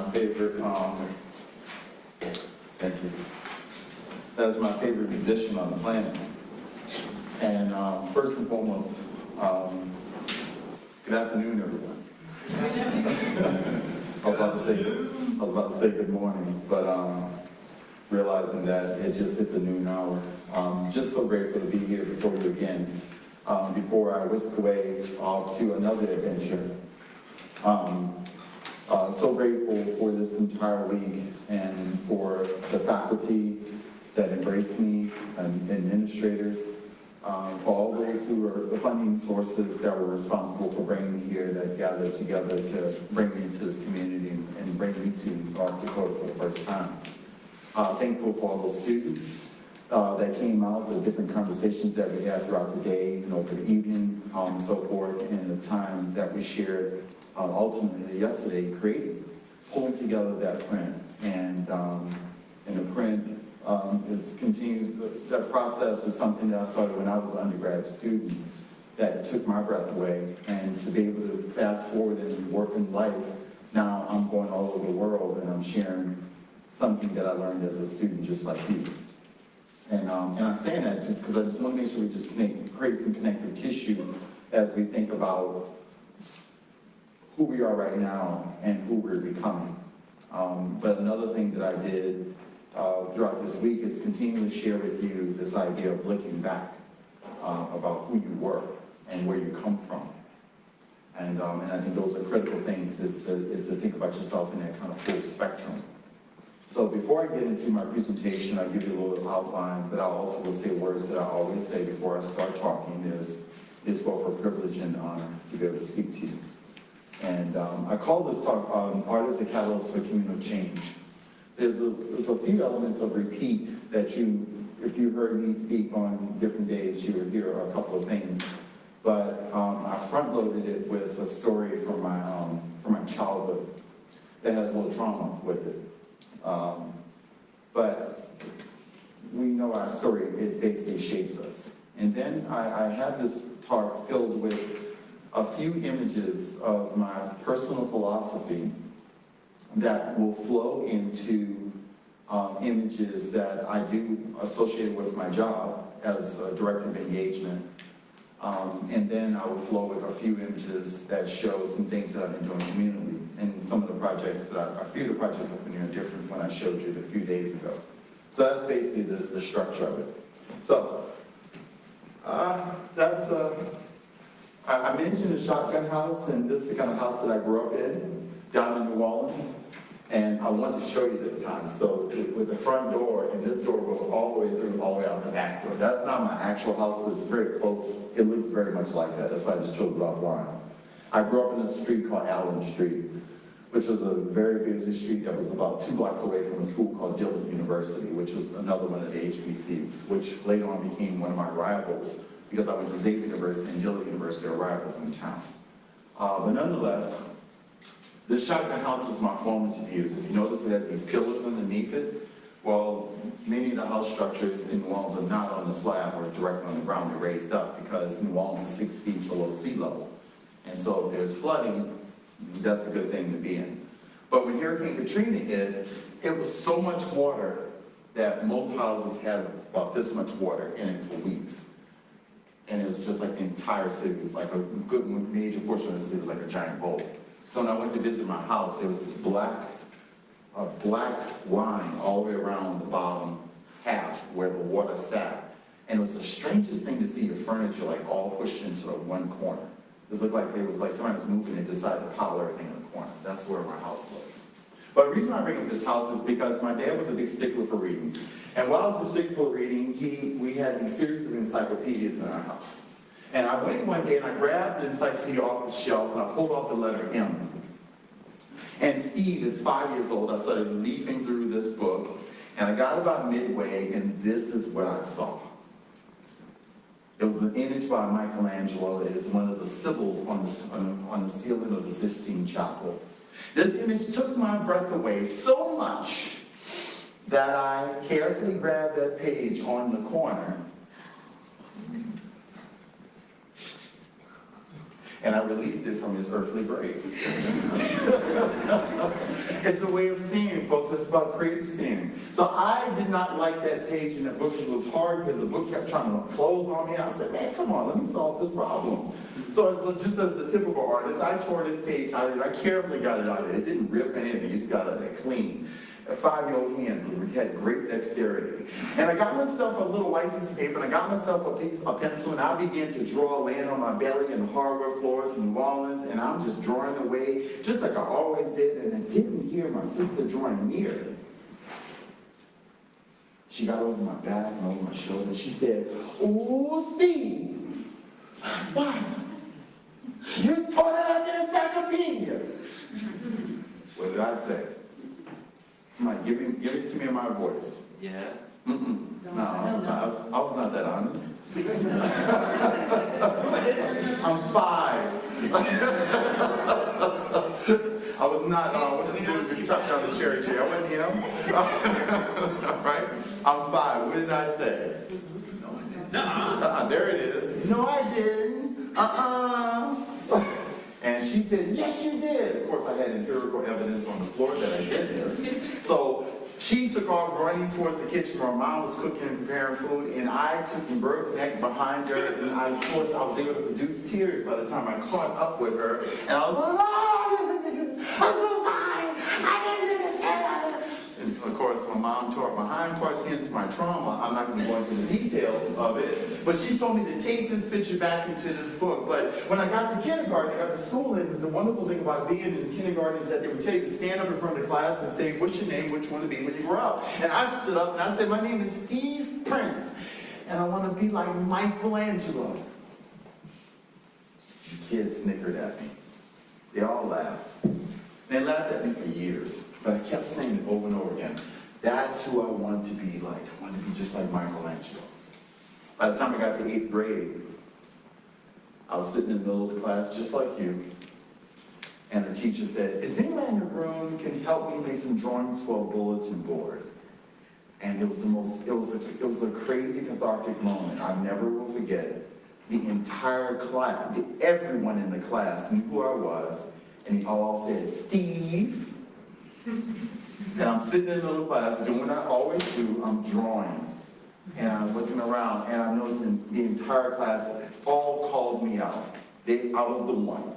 my favorite, thank you. That is my favorite musician on the planet. And first and foremost, good afternoon, everyone. I was about to say good morning, but realizing that it just hit the noon hour. Just so grateful to be here before you again. Before I whisk away off to another adventure. So grateful for this entire week and for the faculty that embraced me and administrators, for all those who are the funding sources that were responsible for bringing me here, that gathered together to bring me into this community and bring me to North Dakota for the first time. Thankful for all those students that came out, the different conversations that we had throughout the day and over the evening, and so forth, and the time that we shared ultimately yesterday pulling together that print. And the print is continued, that process is something that I started when I was an undergrad student that took my breath away. And to be able to fast forward and work in life, now I'm going all over the world and I'm sharing something that I learned as a student just like you. And I'm saying that just because I just want to make sure we just create some connective tissue as we think about who we are right now and who we're becoming. But another thing that I did throughout this week is continue to share with you this idea of looking back about who you were and where you come from. And I think those are critical things, is to think about yourself in that kind of full spectrum. So before I get into my presentation, I'll give you a little outline, but I also will say words that I always say before I start talking is both a privilege and honor to be able to speak to you. And I call this talk Art as a Catalyst for Communal Change. There's a few elements of repeat that if you heard me speak on different days, you would hear a couple of things. But I front-loaded it with a story from my childhood that has a little trauma with it. But we know our story, it basically shapes us. And then I had this talk filled with a few images of my personal philosophy that will flow into images that I do associated with my job as a director of engagement. And then I will flow with a few images that show some things that I've been doing communally. And some of the projects a few of the projects I've been doing are different from when I showed you a few days ago. So that's basically the structure of it. So, I mentioned the Shotgun House, and this is the kind of house that I grew up in, down in New Orleans. And I wanted to show you this time. So with the front door, and this door goes all the way through, all the way out the back door. That's not my actual house, but it's very close. It looks very much like that. That's why I just chose it offline. I grew up in a street called Allen Street, which was a very busy street that was about 2 blocks away from a school called Dillard University, which was another one of the HBCUs, which later on became one of my rivals because I went to Xavier University and Dillard University are rivals in town. But nonetheless, this Shotgun House is my formative years. If you notice, it has these pillars underneath it. Well, many of the house structures in New Orleans are not on the slab or directly on the ground. They're raised up because New Orleans is 6 feet below sea level. And so if there's flooding, that's a good thing to be in. But when Hurricane Katrina hit, it was so much water that most houses had about this much water in it for weeks. And it was just like the entire city, like a good major portion of the city was like a giant bowl. So when I went to visit my house, there was this black line all the way around the bottom half where the water sat. And it was the strangest thing to see your furniture like all pushed into one corner. It looked like it was like somebody was moving and decided to pile everything in the corner. That's where my house was. But the reason I bring up this house is because my dad was a big stickler for reading. And while I was a stickler for reading, we had these series of encyclopedias in our house. And I went one day and I grabbed the encyclopedia off the shelf and I pulled off the letter M. And Steve is 5 years old. I started leafing through this book and I got about midway and this is what I saw. It was an image by Michelangelo. It is one of the Sibyls on the ceiling of the Sistine Chapel. This image took my breath away so much that I carefully grabbed that page on the corner and I released it from his earthly grave. It's a way of seeing, folks. It's about creative seeing. So I did not like that page in the book because it was hard, because the book kept trying to close on me. I said, man, come on, let me solve this problem. So just as the typical artist, I tore this page out of it. I carefully got it out of it. It didn't rip anything. It just got it clean. 5-year-old hands had great dexterity. And I got myself a little white piece of paper, and I got myself a pencil, and I began to draw, laying on my belly in hardwood floors in New Orleans, and I'm just drawing away, just like I always did, and I didn't hear my sister drawing near. She got over my back and over my shoulder. She said, "Ooh, Steve, why? You tore it out the encyclopedia." What did I say? Somebody give it to me in my voice. Yeah. No, I was not that honest. I'm 5. I was not, no, I wasn't doing who chopped down the cherry tree. I wasn't him. Right? I'm 5. What did I say? There it is. No, I didn't. And she said, yes, you did. Of course, I had empirical evidence on the floor that I did this. So she took off running towards the kitchen where Mom was cooking and preparing food, and I took the bird neck behind her, and of course, I was able to produce tears by the time I caught up with her, and I was like, oh, I'm so sorry, I didn't mean to tear that. And of course, when Mom tore up my hind parts, hence my trauma, I'm not going to go into the details of it, but she told me to take this picture back into this book. But when I got to kindergarten, I got to school, and the wonderful thing about being in kindergarten is that they would tell you to stand up in front of the class and say, what's your name, what you want to be when you grow up. And I stood up and I said, my name is Steve Prince, and I want to be like Michelangelo. The kids snickered at me. They all laughed. They laughed at me for years, but I kept saying it over and over again. That's who I want to be like. I want to be just like Michelangelo. By the time I got to 8th grade, I was sitting in the middle of the class just like you, and the teacher said, is anyone in the room can help me make some drawings for a bulletin board? And it was a crazy cathartic moment. I never will forget it. The entire class, everyone in the class knew who I was, and they all said, Steve. And I'm sitting in the middle of class doing what I always do, I'm drawing. And I'm looking around, and I'm noticing the entire class all called me out. I was the one.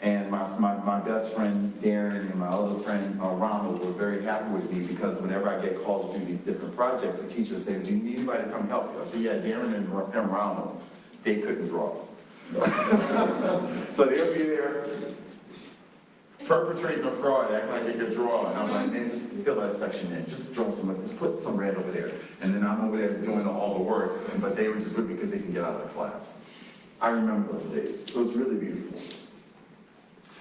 And my best friend, Darren, and my other friend, Ronald, were very happy with me, because whenever I get called to do these different projects, the teacher would say, do you need anybody to come help you? I said, yeah, Darren and Ronald. They couldn't draw. So they'll be there perpetrating a fraud, acting like they could draw. And I'm like, man, just fill that section in. Just draw just put some red over there. And then I'm over there doing all the work. But they were just with me because they can get out of the class. I remember those days. It was really beautiful.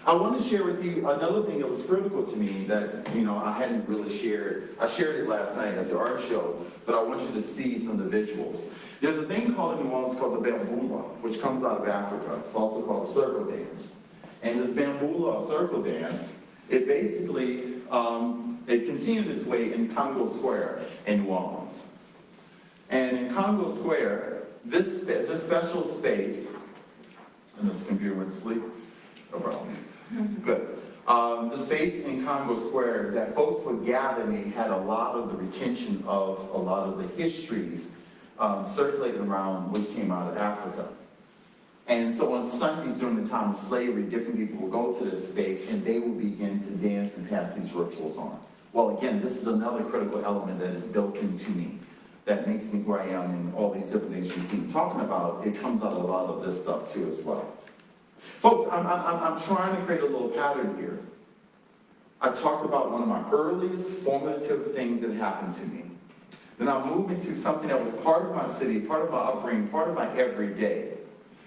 I want to share with you another thing that was critical to me that, I hadn't really shared. I shared it last night at the art show, but I want you to see some of the visuals. There's a thing called in New Orleans called the bamboula, which comes out of Africa. It's also called a circle dance. And this bamboula, circle dance, it basically, it continued its way in Congo Square in New Orleans. And in Congo Square, this special space, and this computer went to sleep. No problem. Good. The space in Congo Square that folks would gather in had a lot of the retention of a lot of the histories circulating around what came out of Africa. And so on Sundays during the time of slavery, different people would go to this space and they would begin to dance and pass these rituals on. Well, again, this is another critical element that is built into me that makes me who I am, and all these different things you see talking about, it comes out of a lot of this stuff too as well. Folks, I'm trying to create a little pattern here. I talked about one of my earliest formative things that happened to me. Then I'm moving to something that was part of my city, part of my upbringing, part of my everyday.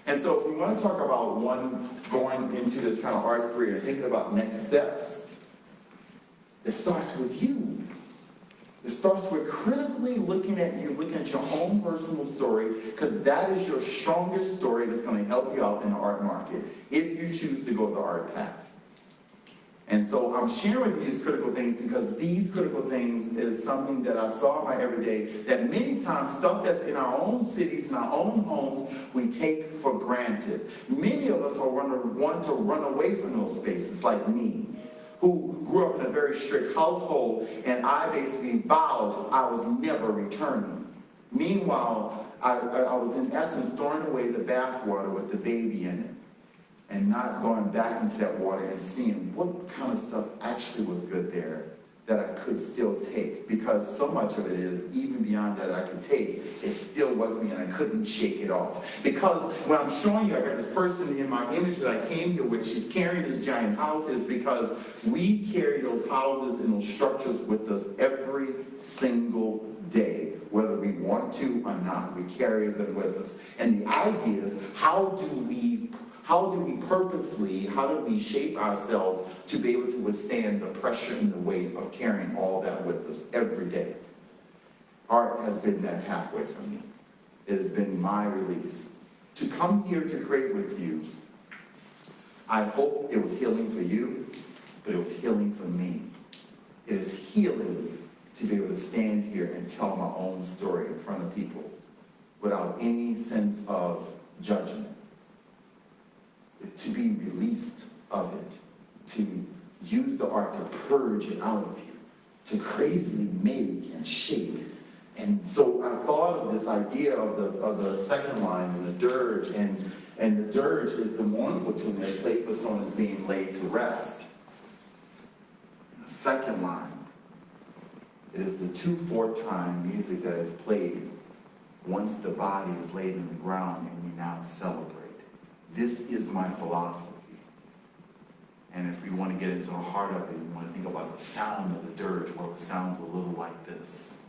And so if we want to talk about one going into this kind of art career, thinking about next steps, it starts with you. It starts with critically looking at you, looking at your own personal story, because that is your strongest story that's going to help you out in the art market, if you choose to go the art path. And so I'm sharing these critical things because these critical things is something that I saw in my everyday, that many times stuff that's in our own cities, in our own homes, we take for granted. Many of us are want to run away from those spaces, like me, who grew up in a very strict household, and I basically vowed I was never returning. Meanwhile, I was in essence throwing away the bathwater with the baby in it, and not going back into that water and seeing what kind of stuff actually was good there that I could still take. Because so much of it is, even beyond that I could take, it still wasn't me and I couldn't shake it off. Because when I'm showing you, I got this person in my image that I came here with, she's carrying this giant house, is because we carry those houses and those structures with us every single day. Whether we want to or not, we carry them with us. And the idea is, how do we purposely, how do we shape ourselves to be able to withstand the pressure and the weight of carrying all that with us every day? Art has been that pathway for me. It has been my release. To come here to create with you, I hope it was healing for you, but it was healing for me. It is healing to be able to stand here and tell my own story in front of people without any sense of judgment. To be released of it, to use the art to purge it out of you, to creatively make and shape. And so I thought of this idea of the second line and the dirge, and the dirge is the mournful tune that's played for someone that's being laid to rest. The second line, it is the 2/4 time music that is played once the body is laid in the ground and we now celebrate. This is my philosophy. And if we want to get into the heart of it, we want to think about the sound of the dirge. Well, it sounds a little like this.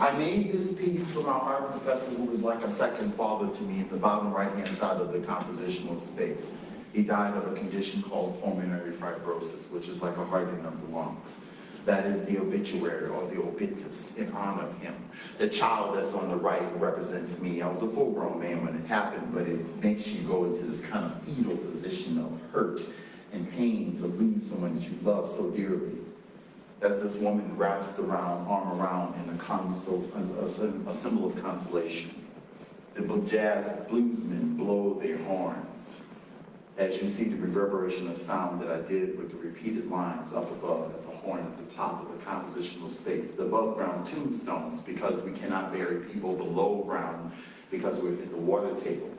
I made this piece for my art professor, who was like a second father to me, in the bottom right-hand side of the compositional space. He died of a condition called pulmonary fibrosis, which is like a hardening of the lungs. That is the obituary, or the obitus, in honor of him. The child that's on the right represents me. I was a full-grown man when it happened, but it makes you go into this kind of fetal position of hurt and pain to lose someone that you love so dearly. As this woman wraps the arm around in a symbol of consolation. The jazz bluesmen blow their horns. As you see the reverberation of sound that I did with the repeated lines up above at the horn at the top of the compositional space. The above ground tombstones, because we cannot bury people below ground because we're at the water table.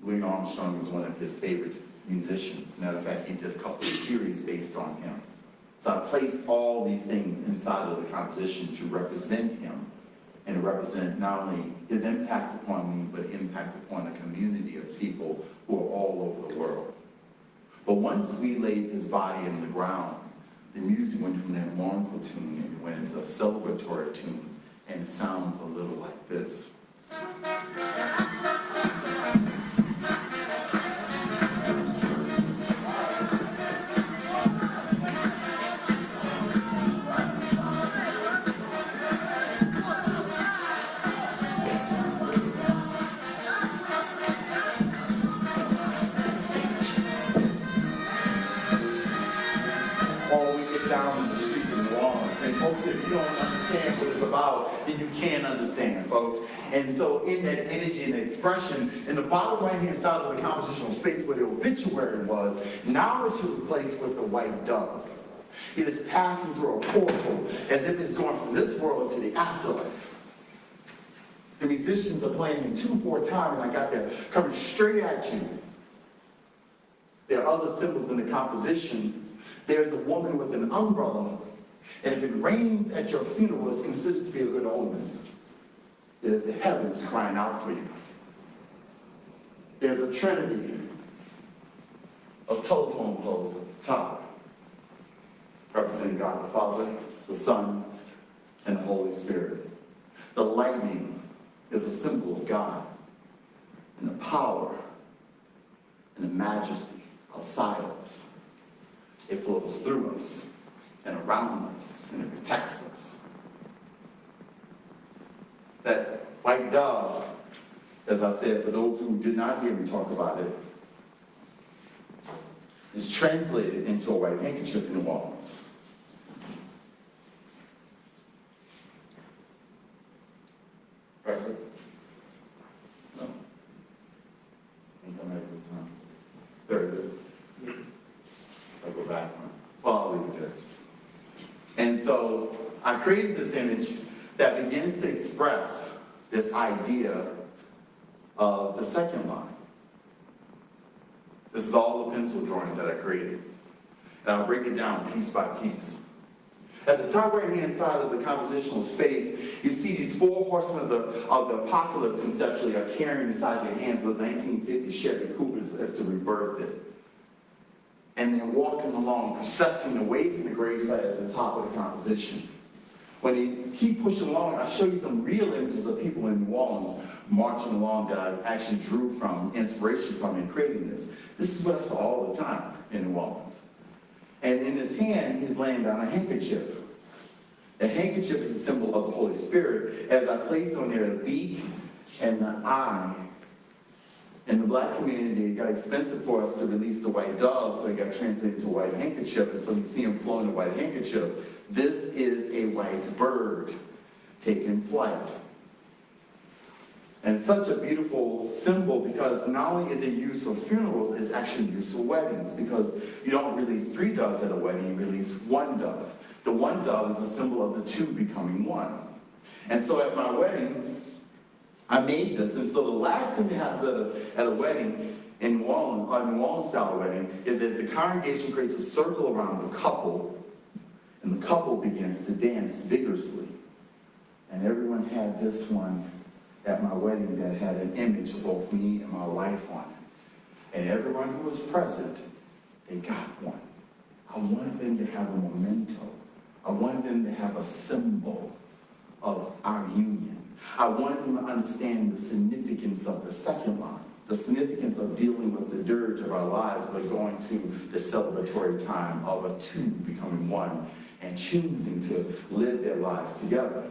Louis Armstrong was one of his favorite musicians. Matter of fact, he did a couple of series based on him. So I placed all these things inside of the composition to represent him, and to represent not only his impact upon me, but impact upon a community of people who are all over the world. But once we laid his body in the ground, the music went from that mournful tune and went into a celebratory tune, and it sounds a little like this. Folks, if you don't understand what it's about, then you can't understand, folks. And so in that energy and expression, in the bottom right-hand side of the compositional space where the obituary was, now it's replaced with the white dove. It is passing through a portal as if it's going from this world to the afterlife. The musicians are playing in 2/4 time, and I got that coming straight at you. There are other symbols in the composition. There's a woman with an umbrella. And if it rains at your funeral, it's considered to be a good omen. is the heavens crying out for you. There's a trinity of telephone poles at the top, representing God the Father, the Son, and the Holy Spirit. The lightning is a symbol of God and the power and the majesty outside of us. It flows through us and around us, and it protects us. That white dove, as I said, for those who did not hear me talk about it, is translated into a white handkerchief in New Orleans. Press it. No. I think I made this one. There it is. See? I'll go back one. Well, I'll leave it there. And so I created this image that begins to express this idea of the second line. This is all a pencil drawing that I created. And I'll break it down piece by piece. At the top right-hand side of the compositional space, you see these four horsemen of the apocalypse conceptually are carrying inside their hands the 1950 Chevy Coopers to rebirth it. And they're walking along, processing away from the gravesite at the top of the composition. When you keep pushing along, I'll show you some real images of people in New Orleans marching along that I actually drew from, inspiration from in creating this. This is what I saw all the time in New Orleans. And in his hand, he's laying down a handkerchief. The handkerchief is a symbol of the Holy Spirit, as I placed on there the beak and the eye. In the black community, it got expensive for us to release the white dove, so it got translated to a white handkerchief. And so you see him flowing a white handkerchief. This is a white bird taking flight. And it's such a beautiful symbol because not only is it used for funerals, it's actually used for weddings, because you don't release 3 doves at a wedding, you release 1 dove. The 1 dove is a symbol of the 2 becoming 1. And so at my wedding, I made this, and so the last thing that happens at a wedding in New Orleans, a New Orleans style wedding, is that the congregation creates a circle around the couple, and the couple begins to dance vigorously. And everyone had this one at my wedding that had an image of both me and my wife on it. And everyone who was present, they got one. I wanted them to have a memento. I wanted them to have a symbol of our union. I wanted them to understand the significance of the second line, the significance of dealing with the dirge of our lives, but going to the celebratory time of a 2 becoming 1 and choosing to live their lives together.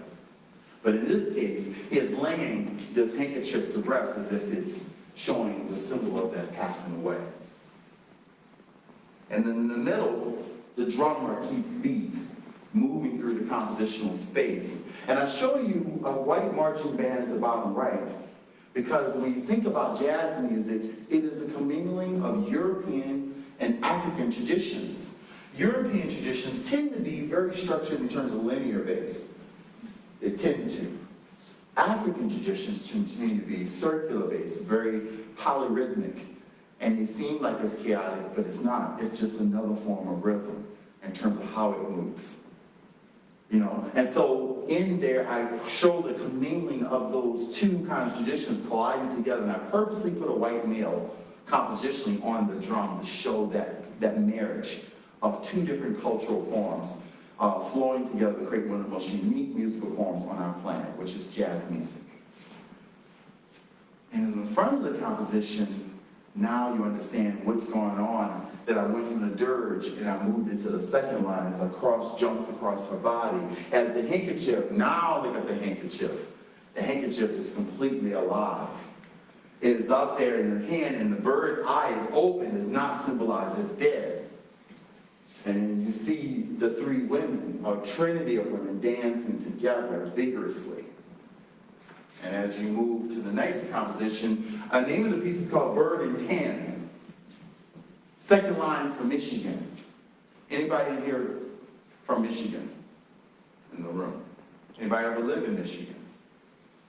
But in this case, he is laying this handkerchief to rest as if it's showing the symbol of that passing away. And then in the middle, the drummer keeps beat, moving through the compositional space. And I show you a white marching band at the bottom right, because when you think about jazz music, it is a commingling of European and African traditions. European traditions tend to be very structured in terms of linear bass. They tend to. African traditions continue to be circular based, very polyrhythmic. And it seems like it's chaotic, but it's not. It's just another form of rhythm in terms of how it moves. You know, and so in there, I show the commingling of those 2 kind of traditions colliding together, and I purposely put a white male compositionally on the drum to show that marriage of 2 different cultural forms flowing together to create one of the most unique musical forms on our planet, which is jazz music. And in the front of the composition, now you understand what's going on, that I went from the dirge and I moved into the second line as a cross jumps across her body. As the handkerchief, now look at the handkerchief. The handkerchief is completely alive. It is out there in her hand, and the bird's eye is open, is not symbolized as dead. And then you see the 3 women, a trinity of women, dancing together vigorously. And as you move to the next composition, the name of the piece is called Bird in Hand. Second line from Michigan. Anybody in here from Michigan in the room? Anybody ever live in Michigan?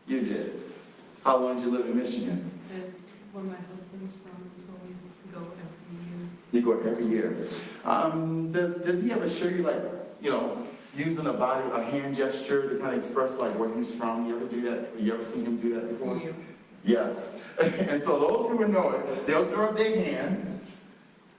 You did. How long did you live in Michigan? Where my husband's from, so we go every year. You go every year. Does he ever show you, like, you know, using a hand gesture to kind of express like where he's from. You ever do that? You ever seen him do that before? Yeah. Yes. And so those who know it, they'll throw up their hand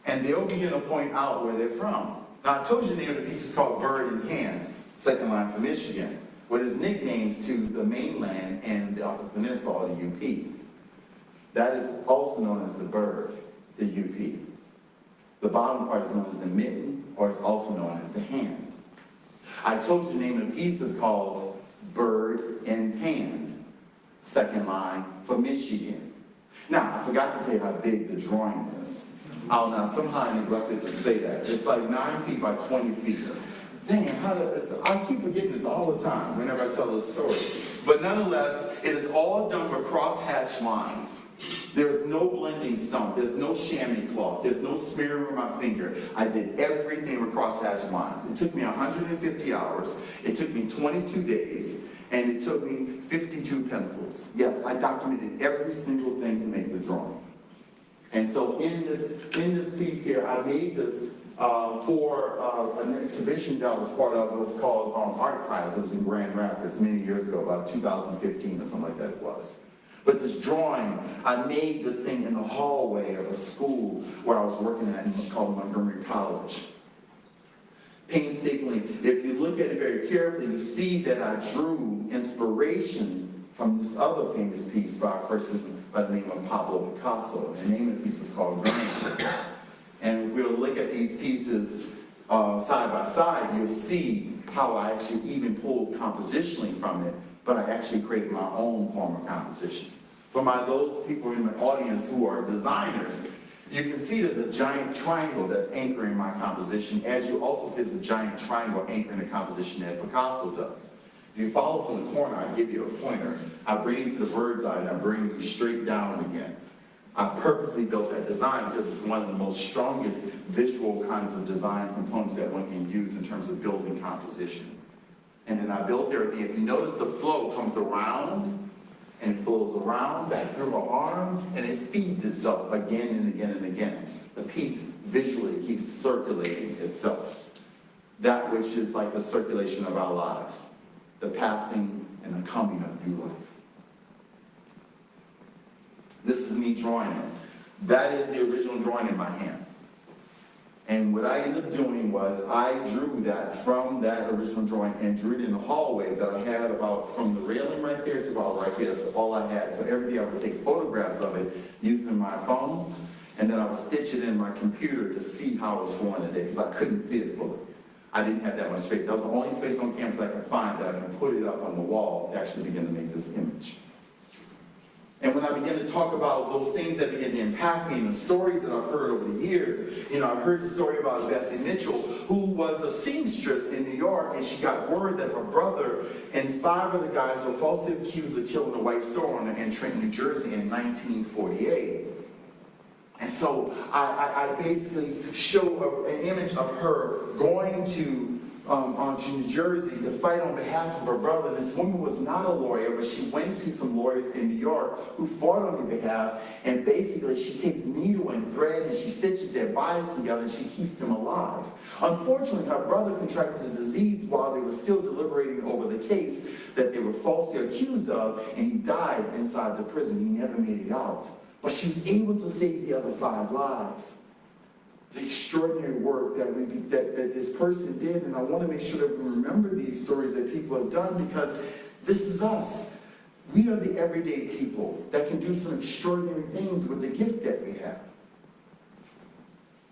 and they'll begin to point out where they're from. Now I told you the name of the piece is called Bird in Hand, second line from Michigan, with his nicknames to the mainland and the Upper Peninsula, the UP. That is also known as the bird, the UP. The bottom part is known as the mitten, or it's also known as the hand. I told you the name of the piece is called Bird in Hand, second line for Michigan. Now, I forgot to tell you how big the drawing is. Oh, now somehow I neglected to say that. It's like 9 feet by 20 feet. Dang, I keep forgetting this all the time whenever I tell this story. But nonetheless, it is all done with cross-hatched lines. There is no blending stone. There's no chamois cloth. There's no smearing with my finger. I did everything with cross-hatched lines. It took me 150 hours. It took me 22 days. And it took me 52 pencils. Yes, I documented every single thing to make the drawing. And so in this piece here, I made this for an exhibition that I was part of. It was called Art Prize. It was in Grand Rapids many years ago, about 2015 or something like that it was. But this drawing, I made this thing in the hallway of a school where I was working at called Montgomery College. Painstakingly, if you look at it very carefully, you see that I drew inspiration from this other famous piece by a person by the name of Pablo Picasso. And the name of the piece is called Grain. And if we'll look at these pieces side by side, you'll see how I actually even pulled compositionally from it, but I actually created my own form of composition. For those people in the audience who are designers, you can see there's a giant triangle that's anchoring my composition, as you also see there's a giant triangle anchoring the composition that Picasso does. If you follow from the corner, I give you a pointer. I bring you to the bird's eye, and I bring you straight down again. I purposely built that design because it's one of the most strongest visual kinds of design components that one can use in terms of building composition. And then I built everything. If you notice, the flow comes around, and it flows around, back through my arm, and it feeds itself again and again and again. The piece visually keeps circulating itself. That which is like the circulation of our lives, the passing and the coming of new life. This is me drawing it. That is the original drawing in my hand. And what I ended up doing was I drew that from that original drawing and drew it in the hallway that I had about from the railing right there to about right here. That's all I had. So every day I would take photographs of it using my phone, and then I would stitch it in my computer to see how it was flowing today because I couldn't see it fully. I didn't have that much space. That was the only space on campus I could find that I could put it up on the wall to actually begin to make this image. And when I began to talk about those things that began to impact me and the stories that I've heard over the years, I've heard the story about Bessie Mitchell, who was a seamstress in New York, and she got word that her brother and 5 other guys were falsely accused of killing a white store owner in Trenton, New Jersey in 1948. And so I basically show an image of her going to New Jersey to fight on behalf of her brother. And this woman was not a lawyer, but she went to some lawyers in New York who fought on her behalf, and basically she takes needle and thread and she stitches their bodies together and she keeps them alive. Unfortunately, her brother contracted a disease while they were still deliberating over the case that they were falsely accused of, and he died inside the prison. He never made it out. But she was able to save the other 5 lives. The extraordinary work that this person did, and I want to make sure that we remember these stories that people have done, because this is us. We are the everyday people that can do some extraordinary things with the gifts that we have.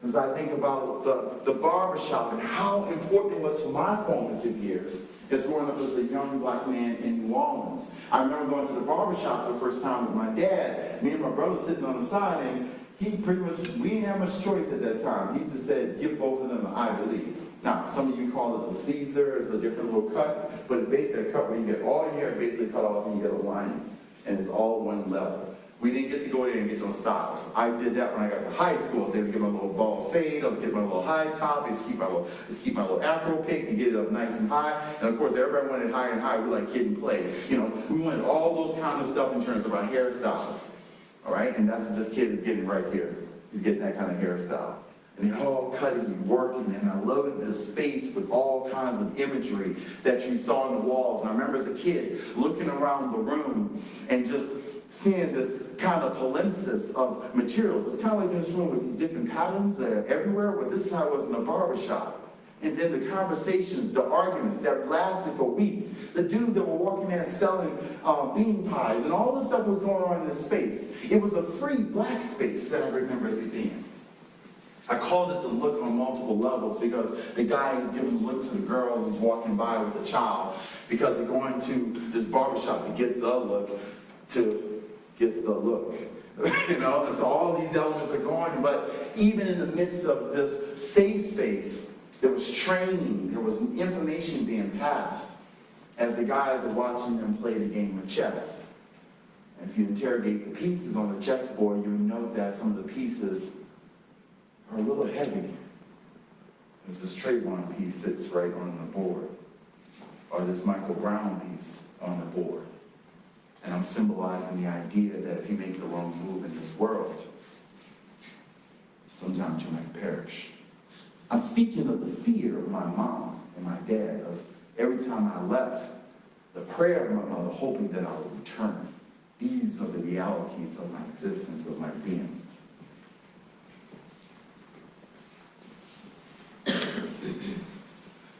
As I think about the barbershop and how important it was for my formative years as growing up as a young black man in New Orleans. I remember going to the barbershop for the first time with my dad. Me and my brother sitting on the side, and he pretty much, we didn't have much choice at that time. He just said, give both of them an Ivy League. Now, some of you call it the Caesar, it's a different little cut, but it's basically a cut where you get all your hair basically cut off and you get a line, and it's all one level. We didn't get to go there and get those styles. I did that when I got to high school. I was able to get my little bald fade, I was getting my little high top, just keep my little afro pick and get it up nice and high. And of course, everybody wanted higher and higher. We like kid and play. We wanted all those kind of stuff in terms of our hairstyles. All right, and that's what this kid is getting right here. He's getting that kind of hairstyle. And they're all cutting and working, and I loaded this space with all kinds of imagery that you saw on the walls. And I remember as a kid looking around the room and just seeing this kind of palimpsest of materials. It's kind of like in this room with these different patterns that are everywhere, but this time was in a barbershop. And then the conversations, the arguments that lasted for weeks. The dudes that were walking there selling bean pies, and all this stuff was going on in this space. It was a free black space that I remember it being. I called it the look on multiple levels because the guy is giving a look to the girl who's walking by with the child because they're going to this barbershop to get the look, you know, and so all these elements are going, but even in the midst of this safe space, there was training, there was information being passed as the guys are watching them play the game of chess. And if you interrogate the pieces on the chessboard, you note that some of the pieces are a little heavy. There's this Trayvon piece sits right on the board, or this Michael Brown piece on the board. And I'm symbolizing the idea that if you make the wrong move in this world, sometimes you might perish. I'm speaking of the fear of my mom and my dad, of every time I left, the prayer of my mother, hoping that I would return. These are the realities of my existence, of my being.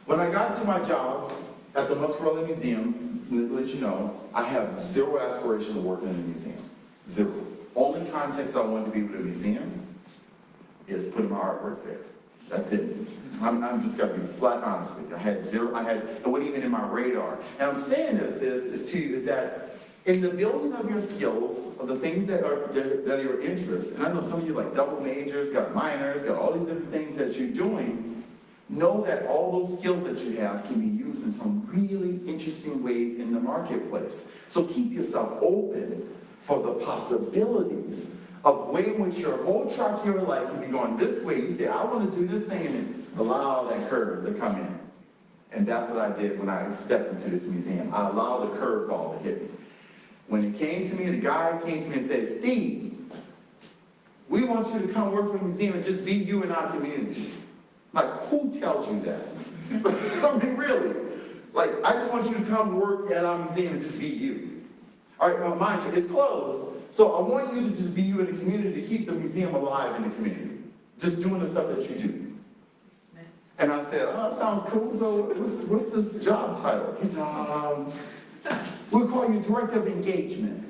When I got to my job at the Muscarelle Museum, to let you know, I have zero aspiration of working in a museum. Zero. Only context I wanted to be with a museum is putting my artwork there. That's it. I'm just gonna be flat honest with you. It wasn't even in my radar. And I'm saying this is that in the building of your skills, of the things that are your interests, and I know some of you like double majors, got minors, got all these different things that you're doing, know that all those skills that you have can be used in some really interesting ways in the marketplace. So keep yourself open for the possibilities of way in which your whole track of your life can be going this way. You say, I want to do this thing, and then allow that curve to come in. And that's what I did when I stepped into this museum. I allowed the curveball to hit me. When it came to me, the guy came to me and said, Steve, we want you to come work for the museum and just be you in our community. Like, who tells you that? I mean, really. Like, I just want you to come work at our museum and just be you. All right, well, mind you, it's closed. So I want you to just be you in the community to keep the museum alive in the community. Just doing the stuff that you do. And I said, oh, sounds cool. So what's this job title? He said, we'll call you Director of Engagement.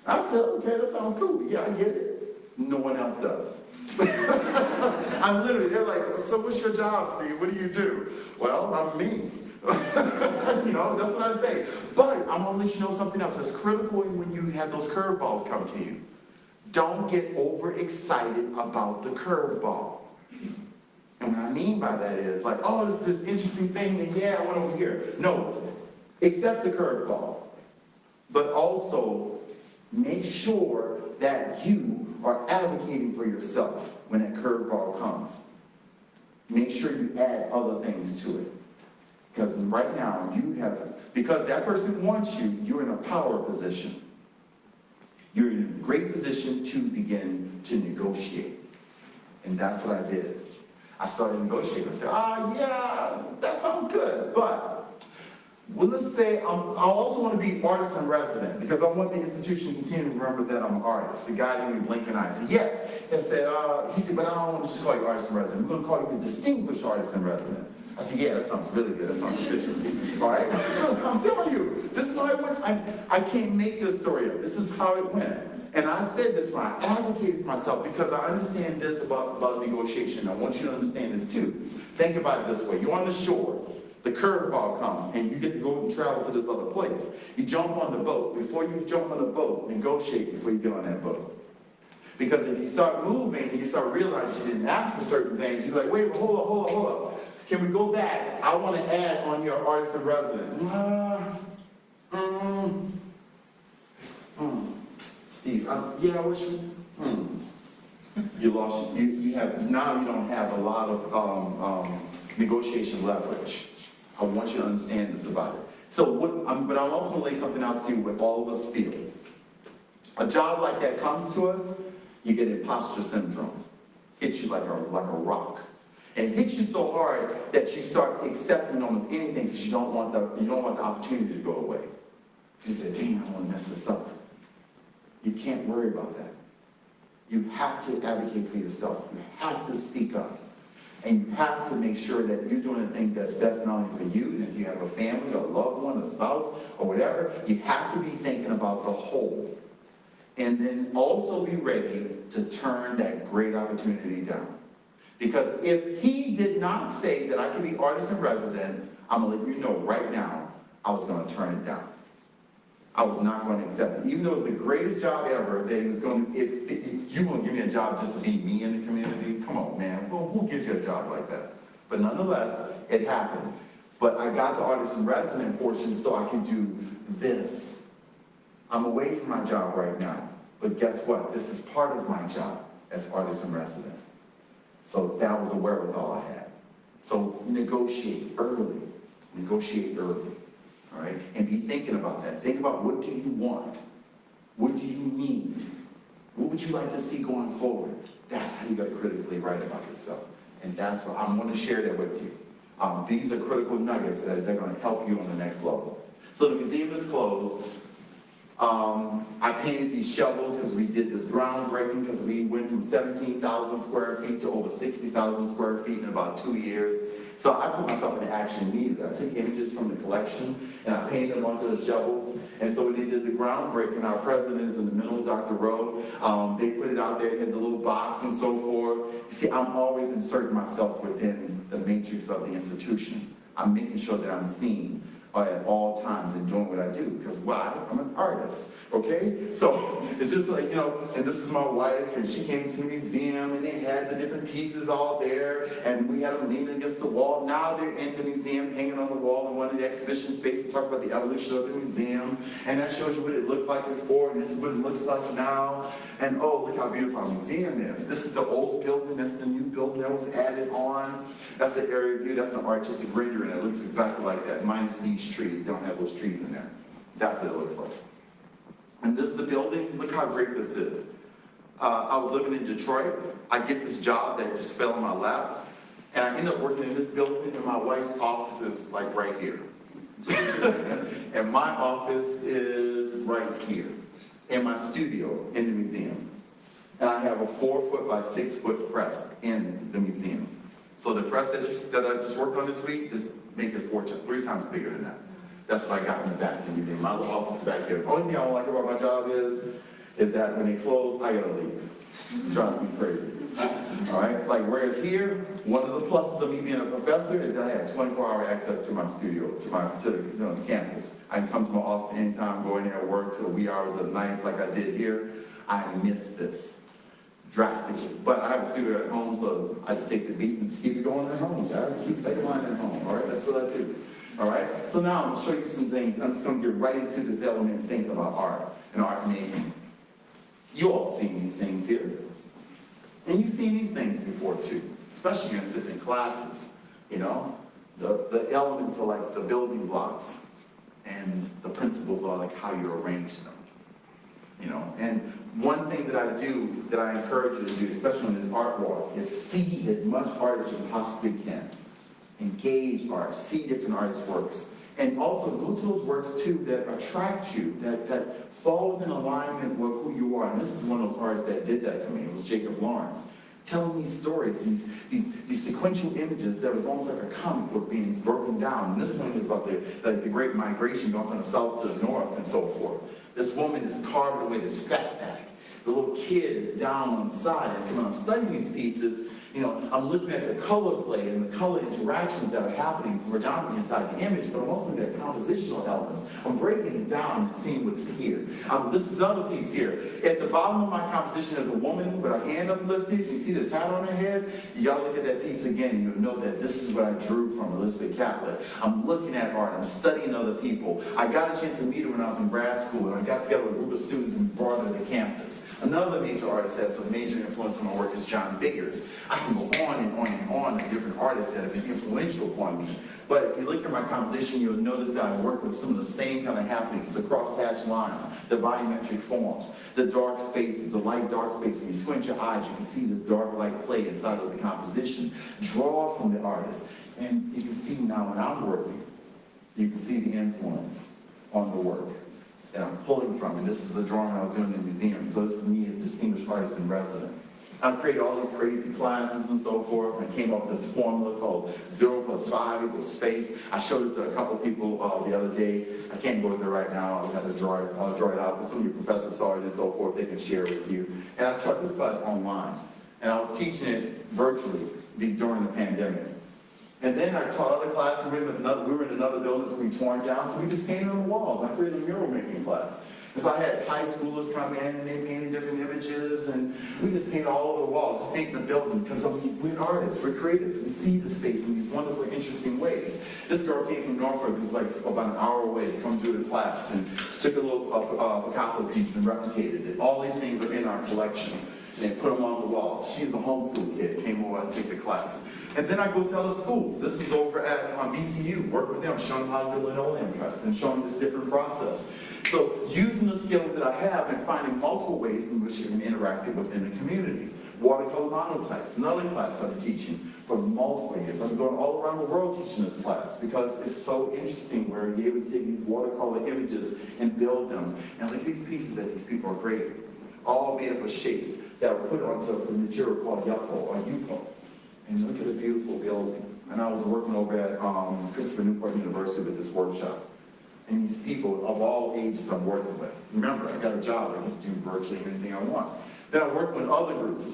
I said, okay, that sounds cool. Yeah, I get it. No one else does. I'm literally, they're like, so what's your job, Steve? What do you do? Well, I'm me. You know, that's what I say. But I'm gonna let you know something else that's critical when you have those curveballs come to you. Don't get overexcited about the curveball. And what I mean by that is like, oh, this is this interesting thing, and yeah, I went over here. No, accept the curveball, but also make sure that you are advocating for yourself when that curveball comes. Make sure you add other things to it. Because right now, because that person wants you, you're in a power position. You're in a great position to begin to negotiate. And that's what I did. I started negotiating. I said, yeah, that sounds good, but well, let's say I also want to be artist in resident because I want the institution to continue to remember that I'm an artist. The guy gave me blinking eyes. I said, yes. He said, but I don't want to just call you artist in resident. We're going to call you the distinguished artist in resident. I said, yeah, that sounds really good. That sounds official. All right? I'm telling you, this is how it went. I can't make this story up. This is how it went. And I said this when I advocated for myself because I understand this about negotiation. I want you to understand this too. Think about it this way. You're on the shore. The curveball comes, and you get to go and travel to this other place. You jump on the boat. Before you jump on the boat, negotiate before you get on that boat. Because if you start moving and you start realizing you didn't ask for certain things, you're like, wait, hold up. Can we go back? I want to add on your artist in resident. Steve, yeah, I wish you lost. You don't have a lot of negotiation leverage. I want you to understand this about it. So, but I'm also going to lay something else to you with all of us feel. A job like that comes to us, you get imposter syndrome. hits you like a rock. And it hits you so hard that you start accepting almost anything because you don't want the opportunity to go away. You say, dang, I don't want to mess this up. You can't worry about that. You have to advocate for yourself. You have to speak up. And you have to make sure that you're doing the thing that's best not only for you, and if you have a family, or a loved one, a spouse, or whatever, you have to be thinking about the whole. And then also be ready to turn that great opportunity down. Because if he did not say that I could be artist in resident, I'm gonna let you know right now, I was gonna turn it down. I was not going to accept it. Even though it was the greatest job ever, that he was going to, if you want to give me a job just to be me in the community, come on, man. Well, who gives you a job like that? But nonetheless, it happened. But I got the artist in resident portion so I could do this. I'm away from my job right now. But guess what? This is part of my job as artist in resident. So that was a wherewithal I had. So negotiate early. Negotiate early. All right, and be thinking about that. Think about, what do you want? What do you need? What would you like to see going forward? That's how you got to critically write about yourself. And that's what I'm going to share that with you. These are critical nuggets that they're going to help you on the next level. So the museum is closed. I painted these shovels because we did this groundbreaking, because we went from 17,000 square feet to over 60,000 square feet in about 2 years. So I put myself in action immediately. I took images from the collection and I painted them onto the shovels. And so when they did the groundbreaking, our president is in the middle of Dr. Rowe. They put it out there, had the little box and so forth. You see, I'm always inserting myself within the matrix of the institution. I'm making sure that I'm seen at all times and doing what I do. Because why? I'm an artist, okay? So it's just like, you know, and this is my wife, and she came to the museum, and they had the different pieces all there, and we had them leaning against the wall. Now they're in the museum, hanging on the wall in one of the exhibition spaces to talk about the evolution of the museum, and that shows you what it looked like before, and this is what it looks like now. And oh, look how beautiful our museum is. This is the old building, that's the new building that was added on. That's an area view, that's an artistic rendering. It looks exactly like that, minus these trees. They don't have those trees in there. That's what it looks like. And this is the building. Look how great this is. I was living in Detroit. I get this job that just fell in my lap. And I end up working in this building, and my wife's office is like right here. And my office is right here. And my studio in the museum. And I have a 4-foot by 6-foot press in the museum. So the press that I just worked on this week, just make it 3 times bigger than that. That's what I got in the back of the museum. My little office is back here. The only thing I don't like about my job is that when they close, I gotta leave. It drives me crazy. All right? Like, whereas here, one of the pluses of me being a professor is that I have 24-hour access to my studio, to the campus. I can come to my office anytime, go in there and work till the wee hours of the night like I did here. I miss this drastically. But I have a studio at home, so I just take the beat and just keep it going at home, guys. Keep second line at home, all right? That's what I do, all right? So now I'm going to show you some things. I'm just going to get right into this element of thinking about art and art making. You all seen these things here. And you've seen these things before, too, especially when you're sitting in classes, you know? The elements are like the building blocks, and the principles are like how you arrange them. You know, and one thing that I do, that I encourage you to do, especially in this art walk, is see as much art as you possibly can. Engage art, see different artists' works. And also go to those works too that attract you, that fall within alignment with who you are. And this is one of those artists that did that for me. It was Jacob Lawrence. Telling these stories, these sequential images that was almost like a comic book being broken down. And this one is about the great migration going from the south to the north and so forth. This woman is carving away this fat bag. The little kid is down on the side. And so when I'm studying these pieces, you know, I'm looking at the color play and the color interactions that are happening predominantly inside the image, but I'm also looking at compositional elements. I'm breaking it down and seeing what's here. This is another piece here. At the bottom of my composition, there's a woman with her hand uplifted. You see this hat on her head? You gotta look at that piece again, and you'll know that this is what I drew from Elizabeth Catlett. I'm looking at art. I'm studying other people. I got a chance to meet her when I was in grad school, and I got together with a group of students and brought her to the campus. Another major artist that has a major influence on my work is John Biggers. I can go on and on and on in different artists that have been influential upon me. But if you look at my composition, you'll notice that I work with some of the same kind of happenings, the cross-hatched lines, the volumetric forms, the dark spaces, the light-dark space. When you squint your eyes, you can see this dark-light play inside of the composition. Draw from the artist. And you can see now when I'm working, you can see the influence on the work that I'm pulling from. And this is a drawing I was doing in the museum. So this is me as distinguished artist in resident. I created all these crazy classes and so forth, and came up with this formula called 0 + 5 = space. I showed it to a couple people the other day. I can't go with it right now. I'll have to draw it out, but some of your professors saw it and so forth. They can share it with you. And I taught this class online, and I was teaching it virtually during the pandemic. And then I taught other classes. We were in another building that's been torn down, so we just painted on the walls. I created a mural making class. And so I had high schoolers come in and they painted different images, and we just painted all over the walls, just painting the building, because we're artists, we're creatives, we see the space in these wonderful, interesting ways. This girl came from Norfolk, it was like about an hour away to come do the class, and took a little Picasso piece and replicated it. All these things are in our collection. And they put them on the wall. She's a homeschool kid, came over and took the class. And then I go tell the schools. This is over at VCU, work with them, showing them how to do linoleum cuts and showing this different process. So using the skills that I have and finding multiple ways in which you can interact within the community. Watercolor monotypes, another class I'm teaching for multiple years. I'm going all around the world teaching this class because it's so interesting where you're able to take these watercolor images and build them. And look at these pieces that these people are creating. All made up of shapes that were put onto a material called yucco or yucco. And look at the beautiful building. And I was working over at Christopher Newport University with this workshop. And these people of all ages I'm working with. Remember, I got a job, I can do virtually anything I want. Then I work with other groups.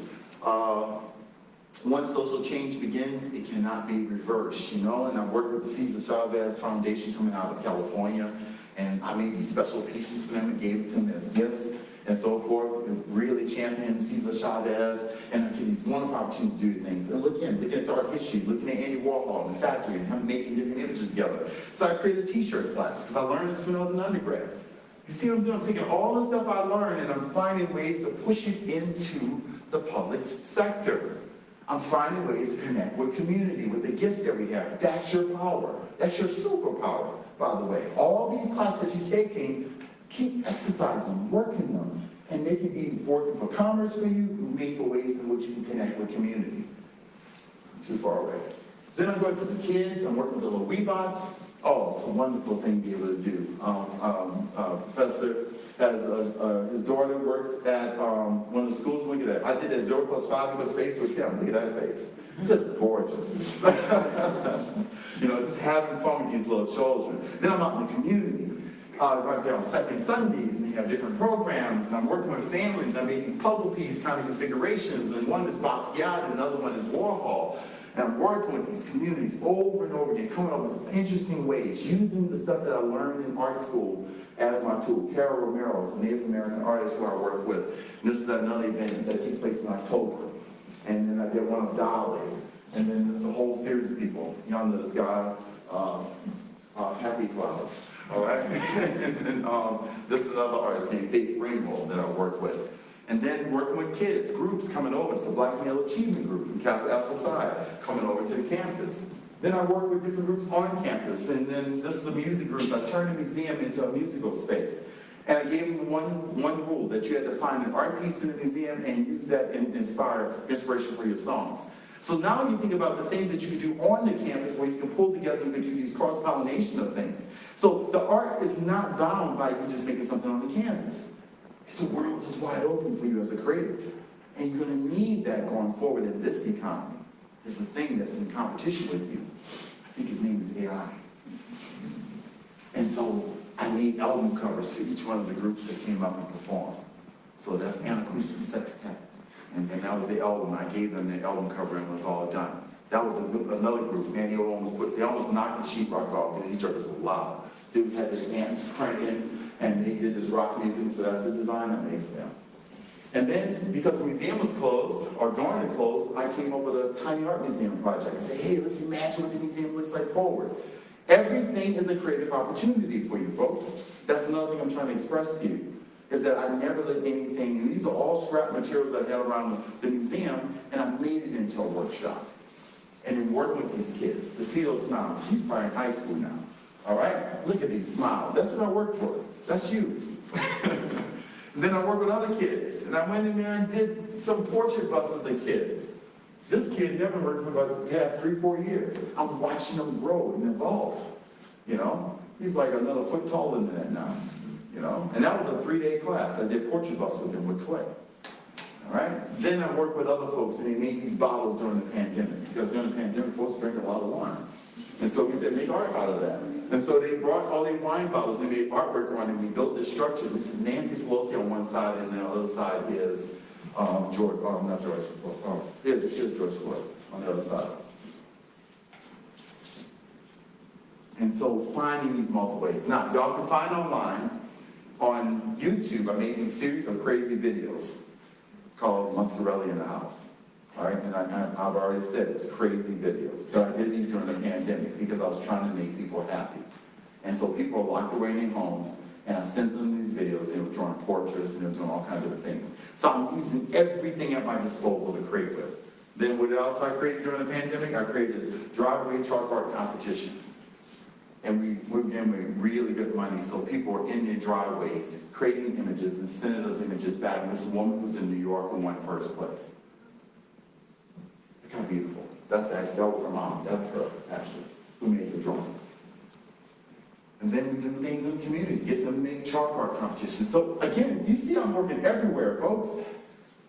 Once social change begins, it cannot be reversed, you know? And I work with the Cesar Chavez Foundation coming out of California. And I made these special pieces for them and gave it to them as gifts and so forth, and really championed Cesar Chavez, and I get these wonderful opportunities to do things. And looking at art history, looking at Andy Warhol in the factory, and him making different images together. So I created a t-shirt class, because I learned this when I was an undergrad. You see what I'm doing? I'm taking all the stuff I learned, and I'm finding ways to push it into the public sector. I'm finding ways to connect with community, with the gifts that we have. That's your power. That's your superpower, by the way. All these classes that you're taking, keep exercising, working them, and they can be working for commerce for you, made for ways in which you can connect with community. Too far away. Then I'm going to the kids, I'm working with the little Weebots. Oh, it's a wonderful thing to be able to do. Professor has, his daughter works at one of the schools. Look at that. I did that 0 + 5 = space with him. Look at that face. Just gorgeous. You know, just having fun with these little children. Then I'm out in the community. Right there on second Sundays, and they have different programs, and I'm working with families. I made these puzzle piece kind of configurations, and one is Basquiat, and another one is Warhol. And I'm working with these communities over and over again, coming up with interesting ways, using the stuff that I learned in art school as my tool. Carol Romero is a Native American artist who I work with. And this is another event that takes place in October. And then I did one of Dali. And then there's a whole series of people. Yonder, this guy, Happy Clouds. All right? And then this is another artist named Faith Ringgold that I work with. And then working with kids, groups coming over. It's a Black Male Achievement Group from Catholic Alpha Psi coming over to the campus. Then I work with different groups on campus. And then this is a music group. I turned the museum into a musical space. And I gave them one rule, that you had to find an art piece in the museum and use that in inspiration for your songs. So now you think about the things that you can do on the campus where you can pull together, you can do these cross-pollination of things. So the art is not bound by you just making something on the campus. The world is wide open for you as a creator. And you're going to need that going forward in this economy. There's a thing that's in competition with you. I think his name is AI. And so I made album covers for each one of the groups that came up and performed. So that's Anacusa Sextet. And that was the album. I gave them the album cover and it was all done. That was another group. Man, they almost knocked the sheetrock off because each other was loud. Dude had his hands cranking and they did this rock music, so that's the design I made for them. And then, because the museum was closed, or going to close, I came up with a tiny art museum project. I said, hey, let's imagine what the museum looks like forward. Everything is a creative opportunity for you folks. That's another thing I'm trying to express to you. Is that I never let anything, and these are all scrap materials that I had around the museum, and I made it into a workshop. and then working with these kids to see those smiles. She's probably in high school now. All right? Look at these smiles. That's what I work for. That's you. And then I work with other kids, and I went in there and did some portrait busts with the kids. This kid, he haven't worked for about the past 3-4 years. I'm watching him grow and evolve. You know, he's like another foot taller than that now. You know, and that was a 3-day class. I did portrait busts with him with clay. All right. Then I worked with other folks, and they made these bottles during the pandemic because during the pandemic, folks drank a lot of wine. And so we said, make art out of that. And so they brought all these wine bottles, they made artwork on it, and we built this structure. This is Nancy Pelosi on one side, and the other side is not George, here's George Floyd on the other side. And so finding these multiple ways. Now, y'all can find online, on YouTube, I made these series of crazy videos called Muscarelle in the House. All right, and I've already said it's crazy videos. So I did these during the pandemic because I was trying to make people happy. And so people are locked away in their homes, and I sent them these videos, and they were drawing portraits, and they were doing all kinds of different things. So I'm using everything at my disposal to create with. Then what else I created during the pandemic? I created a driveway chalk art competition. And we gave away really good money, so people were in their driveways creating images and sending those images back. And this woman who's in New York who won first place. Look how beautiful. That was her mom. That's her, actually, who made the drawing. And then we do things in the community, get them to make chalk art competitions. So again, you see I'm working everywhere, folks.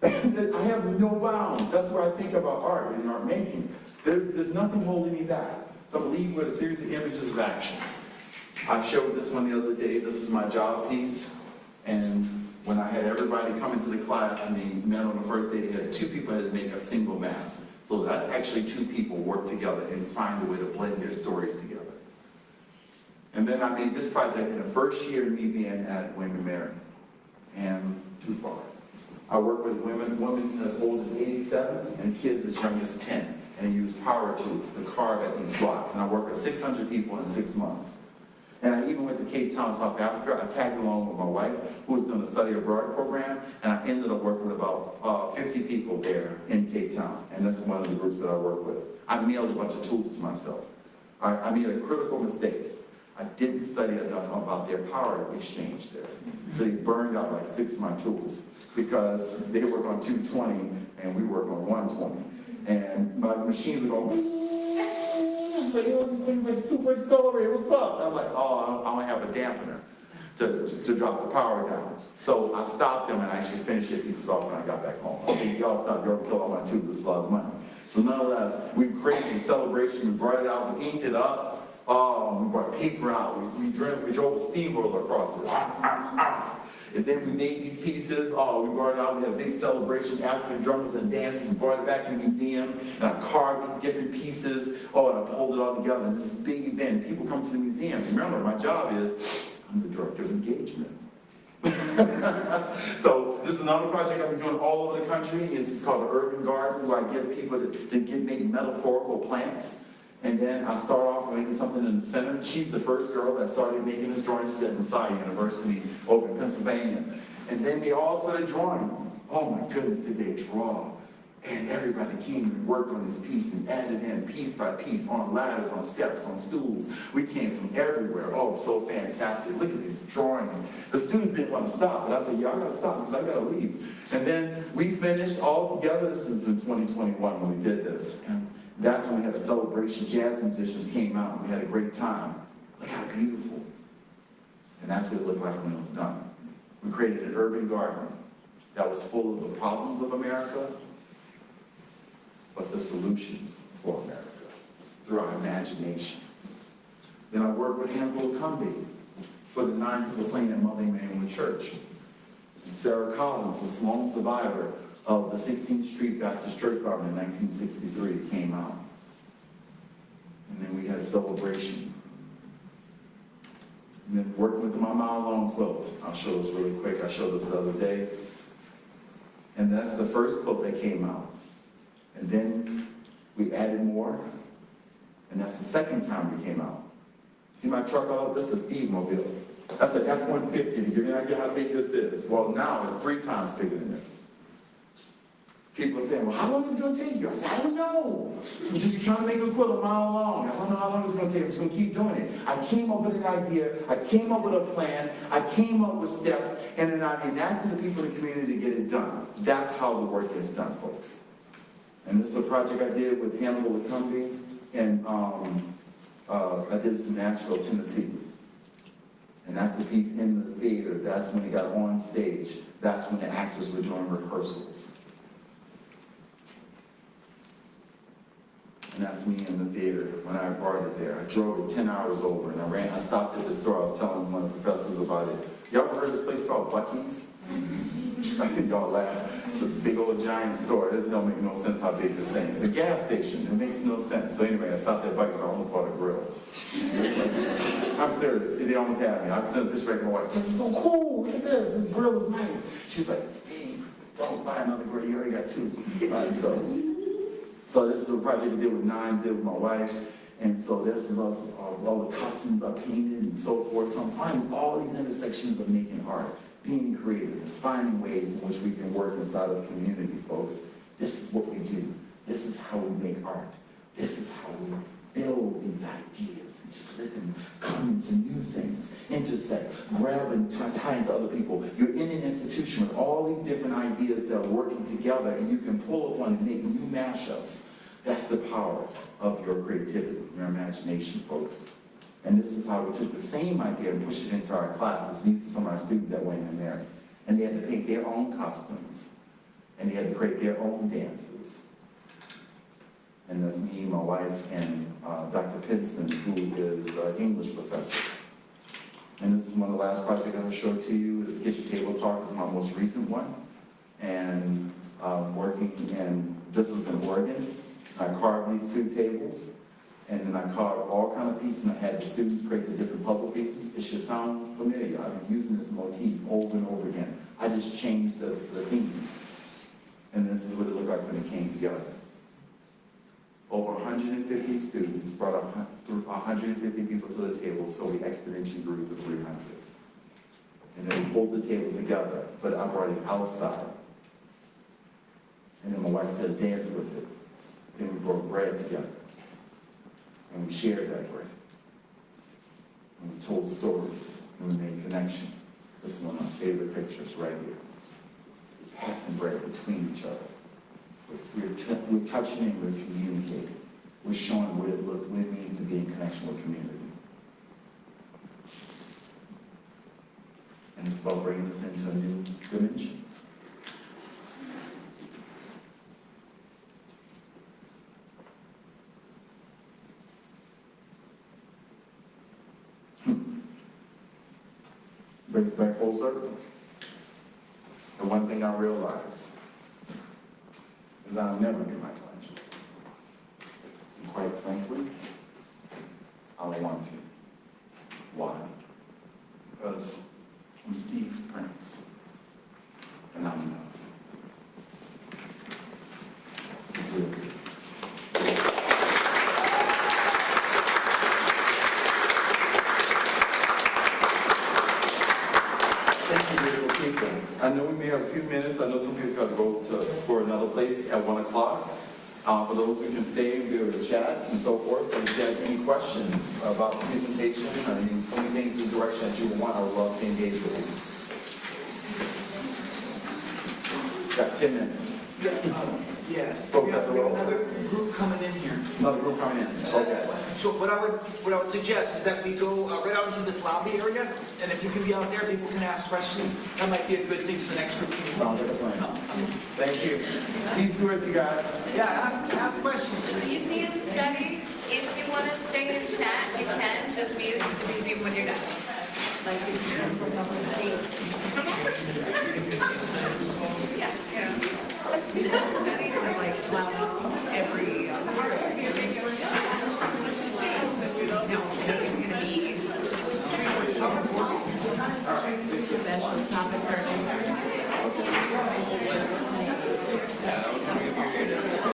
I have no bounds. That's where I think about art and art making. There's nothing holding me back. So I'm leading with a series of images of action. I showed this one the other day. This is my job piece. And when I had everybody come into the class and they met on the first day, they had 2 people had to make a single mask. So that's actually 2 people work together and find a way to blend their stories together. And then I made this project in the first year of me being at William & Mary. And too far. I work with women as old as 87 and kids as young as 10. And I use power tools to carve at these blocks. And I work with 600 people in 6 months. And I even went to Cape Town, South Africa. I tagged along with my wife, who was doing a study abroad program, and I ended up working with about 50 people there in Cape Town. And that's one of the groups that I work with. I mailed a bunch of tools to myself. I made a critical mistake. I didn't study enough about their power exchange there. So they burned out like 6 of my tools because they work on 220 and we work on 120. And my machines would go, so you know, these things like super accelerated, what's up? And I'm like, oh, I don't have a dampener to drop the power down. So I stopped them and I actually finished their pieces off when I got back home. I think y'all stop, y'all kill all my tubes, it's a lot of money. So nonetheless, we created a celebration, we brought it out, we inked it up. We brought paper out, we drove a steamroller across it. And then we made these pieces, we brought it out, we had a big celebration, African drummers and dancing, we brought it back in the museum, and I carved these different pieces, and I pulled it all together, and this is a big event. People come to the museum. Remember, my job is, I'm the director of engagement. So this is another project I've been doing all over the country. It's called the Urban Garden, where I get people to make metaphorical plants. And then I start off making something in the center. She's the first girl that started making this drawing. She's at Messiah University over in Pennsylvania. And then they all started drawing. Oh my goodness, did they draw? And everybody came and worked on this piece and added in piece by piece on ladders, on steps, on stools. We came from everywhere. Oh, so fantastic. Look at these drawings. The students didn't want to stop, but I said, yeah, I gotta stop because I gotta leave. And then we finished all together. This is in 2021 when we did this. And that's when we had a celebration. Jazz musicians came out and we had a great time. Look how beautiful. And that's what it looked like when it was done. We created an urban garden that was full of the problems of America, but the solutions for America through our imagination. Then I worked with Hannibal Cumbie for the 9 people slain at Mother Emanuel Church. And Sarah Collins, the lone survivor of the 16th Street Baptist Church bombing in 1963, came out. And then we had a celebration. And then working with my mile-long quilt. I'll show this really quick. I showed this the other day. And that's the first quilt that came out. And then we added more. And that's the second time we came out. See my truck all over? This is a Steve Mobile. That's an F-150 to give you an idea how big this is. Well, now it's 3 times bigger than this. People are saying, well, how long is it going to take you? I said, I don't know. We're just trying to make a quilt a mile long. I don't know how long it's gonna take, I'm just gonna keep doing it. I came up with an idea, I came up with a plan, I came up with steps, and then I enacted the people in the community to get it done. That's how the work gets done, folks. And this is a project I did with Hannibal Lecumbe, and I did this in Nashville, Tennessee. And that's the piece in the theater. That's when it got on stage. That's when the actors were doing rehearsals. And that's me in the theater when I brought it there. I drove it 10 hours over, and I stopped at the store. I was telling one of the professors about it. Y'all ever heard of this place called Buc-ee's? I think y'all laugh. It's a big old giant store. It don't make no sense how big this thing is. It's a gas station. It makes no sense. So anyway, I stopped at Buc-ee's. I almost bought a grill. I'm serious. They almost had me. I sent a picture back to my wife. This is so cool. Look at this. This grill is nice. She's like, Steve, don't buy another grill. You already got 2. Right, so this is a project we did with my wife. And so this is also all the costumes are painted and so forth. So I'm finding all these intersections of making art, being creative, and finding ways in which we can work inside of the community, folks. This is what we do. This is how we make art. This is how we build these ideas and just let them come into new things, intersect, grab and tie into other people. You're in an institution with all these different ideas that are working together, and you can pull upon and make new mashups. That's the power of your creativity, your imagination, folks. And this is how we took the same idea and pushed it into our classes. These are some of our students that went in there. And they had to paint their own costumes. And they had to create their own dances. And that's me, my wife, and Dr. Pinson, who is an English professor. And this is one of the last projects I'm going to show to you. Is Kitchen Table Talk. This is my most recent one. And working in, this is in Oregon. I carved these 2 tables. And then I carved all kind of pieces, and I had the students create the different puzzle pieces. It should sound familiar. I've been using this motif over and over again. I just changed the theme. And this is what it looked like when it came together. Over 150 students brought up 150 people to the table, so we exponentially grew to 300. And then we pulled the tables together, but I brought it outside. And then my wife did a dance with it. Then we brought bread together. And we shared that bread. And we told stories, and we made connection. This is one of my favorite pictures right here. Passing bread between each other. We're touching and we're communicating. We're showing what it means to be in connection with community. And it's about bringing us into a new dimension. Brings back full circle. And one thing I realize is I'll never be Michelangelo. And quite frankly, I don't want to. Why? Because I'm Steve Prince, and I'm enough. It's real good. I know we may have a few minutes. I know some people's got to go for another place at 1 o'clock. For those who can stay and be able to chat and so forth, if you have any questions about the presentation or any things in the direction that you want, I would love to engage with you. Got 10 minutes. Yeah. Folks We have have to roll. another group coming in here. Another group coming in. Okay. So what I would suggest is that we go right out into this lobby area, and if you can be out there, people can ask questions. That might be a good thing for the next group. Sounds like a plan. Thank you. Please do it, you guys. Yeah, ask questions. Museum studies, if you want to stay and chat, you can. Just be using the museum when you're done. Like in the double states. Yeah. Museum studies are like, wow.